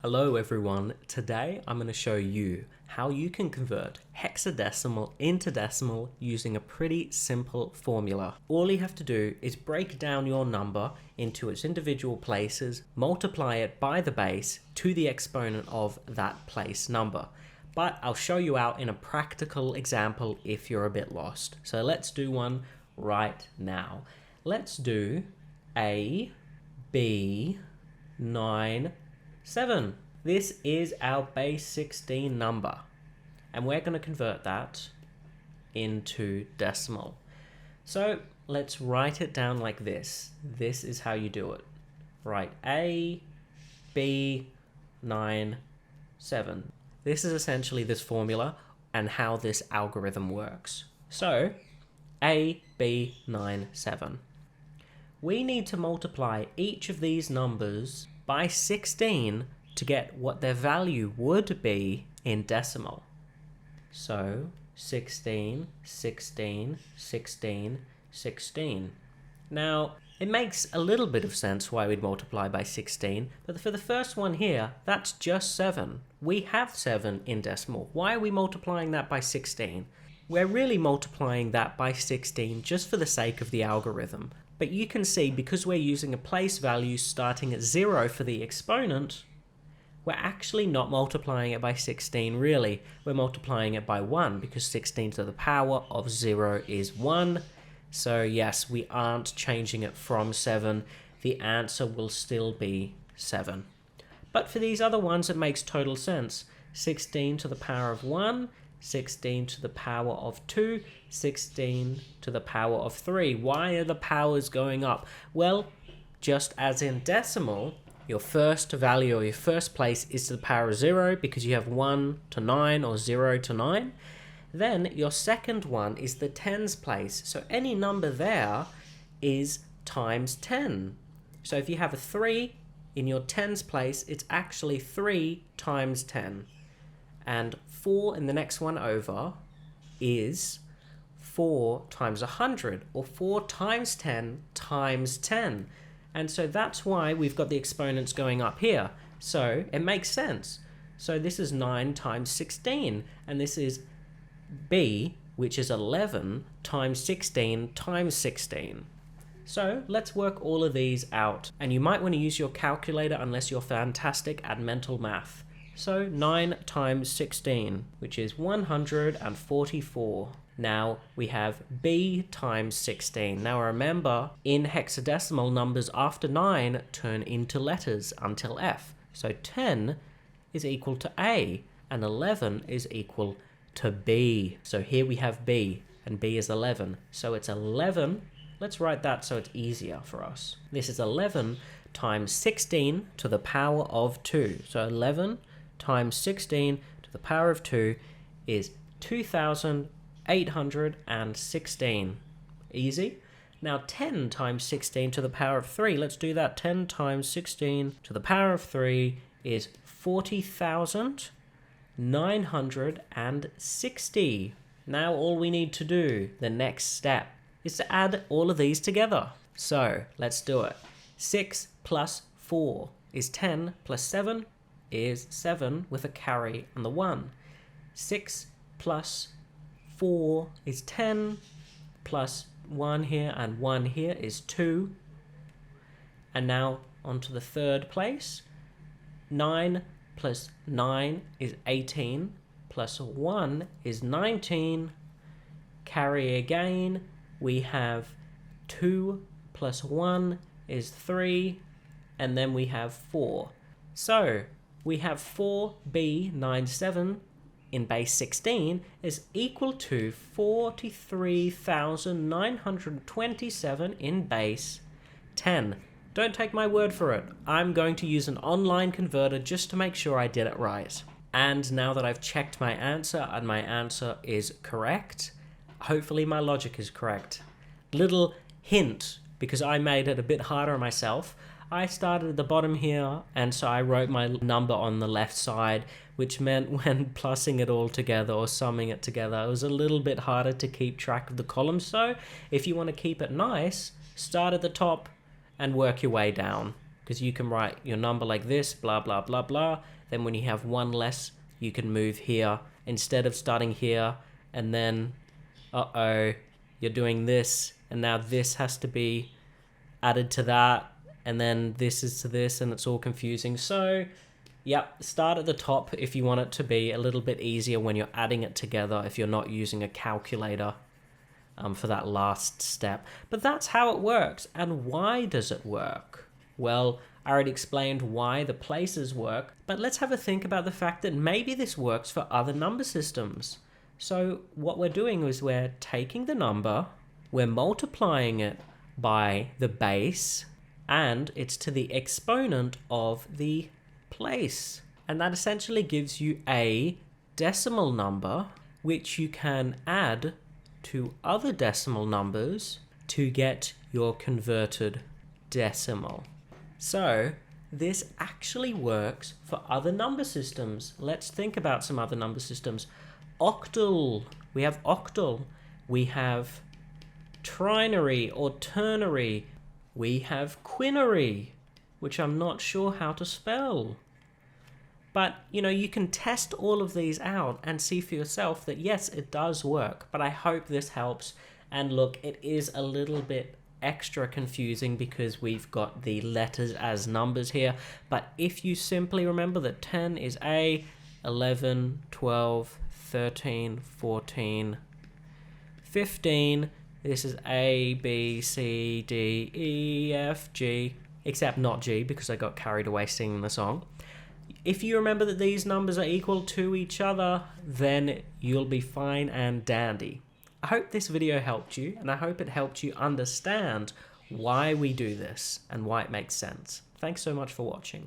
Hello everyone, today I'm going to show you how you can convert hexadecimal into decimal using a pretty simple formula. All you have to do is break down your number into its individual places, multiply it by the base to the exponent of that place number. But I'll show you out in a practical example if you're a bit lost. So let's do one right now. Let's do A, B, 9, 7. This is our base 16 number, and we're going to convert that into decimal. So let's write it down like this. This is how you do it. Write A, B, 9, 7. This is essentially this formula and how this algorithm works. So A, B, 9, 7. We need to multiply each of these numbers by 16 to get what their value would be in decimal. So 16, 16, 16, 16. Now, it makes a little bit of sense why we'd multiply by 16, but for the first one here, that's just 7. We have 7 in decimal. Why are we multiplying that by 16? We're really multiplying that by 16 just for the sake of the algorithm. But you can see, because we're using a place value starting at 0 for the exponent, we're actually not multiplying it by 16 really. We're multiplying it by 1 because 16 to the power of 0 is 1. So yes, we aren't changing it from 7. The answer will still be 7. But for these other ones, it makes total sense. 16 to the power of 1, 16 to the power of 2, 16 to the power of 3. Why are the powers going up? Well, just as in decimal, your first value or your first place is to the power of 0 because you have 1 to 9 or 0 to 9. Then your second one is the tens place. So any number there is times 10. So if you have a 3 in your tens place, it's actually 3 times 10. And 4 in the next one over is 4 times 100, or 4 times 10 times 10. And so that's why we've got the exponents going up here. So it makes sense. So this is 9 times 16, and this is B, which is 11 times 16 times 16. So let's work all of these out. And you might want to use your calculator unless you're fantastic at mental math. So 9 times 16, which is 144. Now we have B times 16. Now remember, in hexadecimal, numbers after 9 turn into letters until F. So 10 is equal to A, and 11 is equal to B. So here we have B, and B is 11. So it's 11. Let's write that so it's easier for us. This is 11 times 16 to the power of 2. So 11 times 16 to the power of 2 is 2,816. Easy. Now 10 times 16 to the power of 3. Let's do that. 10 times 16 to the power of 3 is 40,960. Now all we need to do, the next step, is to add all of these together. So let's do it. 6 plus 4 is 10, plus 7 is 7 with a carry and the 1. 6 plus 4 is 10, plus 1 here and 1 here is 2. And now on to the third place. 9 plus 9 is 18, plus 1 is 19. Carry again, we have 2 plus 1 is 3, and then we have 4. So we have 4B97 in base 16 is equal to 43,927 in base 10. Don't take my word for it. I'm going to use an online converter just to make sure I did it right. And now that I've checked my answer and my answer is correct, hopefully my logic is correct. Little hint, because I made it a bit harder on myself. I started at the bottom here, and so I wrote my number on the left side, which meant when plussing it all together or summing it together, it was a little bit harder to keep track of the columns. So if you want to keep it nice, start at the top and work your way down. because you can write your number like this, blah, blah, blah, blah. Then when you have one less, you can move here instead of starting here and then, you're doing this, and now this has to be added to that, and then this is to this, and it's all confusing. So, yep, start at the top if you want it to be a little bit easier when you're adding it together, if you're not using a calculator for that last step. But that's how it works. And why does it work? Well, I already explained why the places work, but let's have a think about the fact that maybe this works for other number systems. So what we're doing is we're taking the number, we're multiplying it by the base, and it's to the exponent of the place. And that essentially gives you a decimal number, which you can add to other decimal numbers to get your converted decimal. So this actually works for other number systems. Let's think about some other number systems. Octal. We have octal. We have trinary or ternary. We have quinary, which I'm not sure how to spell. But, you can test all of these out and see for yourself that yes, it does work. But I hope this helps. And look, it is a little bit extra confusing because we've got the letters as numbers here. But if you simply remember that 10 is A, 11, 12, 13, 14, 15, this is A, B, C, D, E, F, G, except not G because I got carried away singing the song. If you remember that these numbers are equal to each other, then you'll be fine and dandy. I hope this video helped you, and I hope it helped you understand why we do this and why it makes sense. Thanks so much for watching.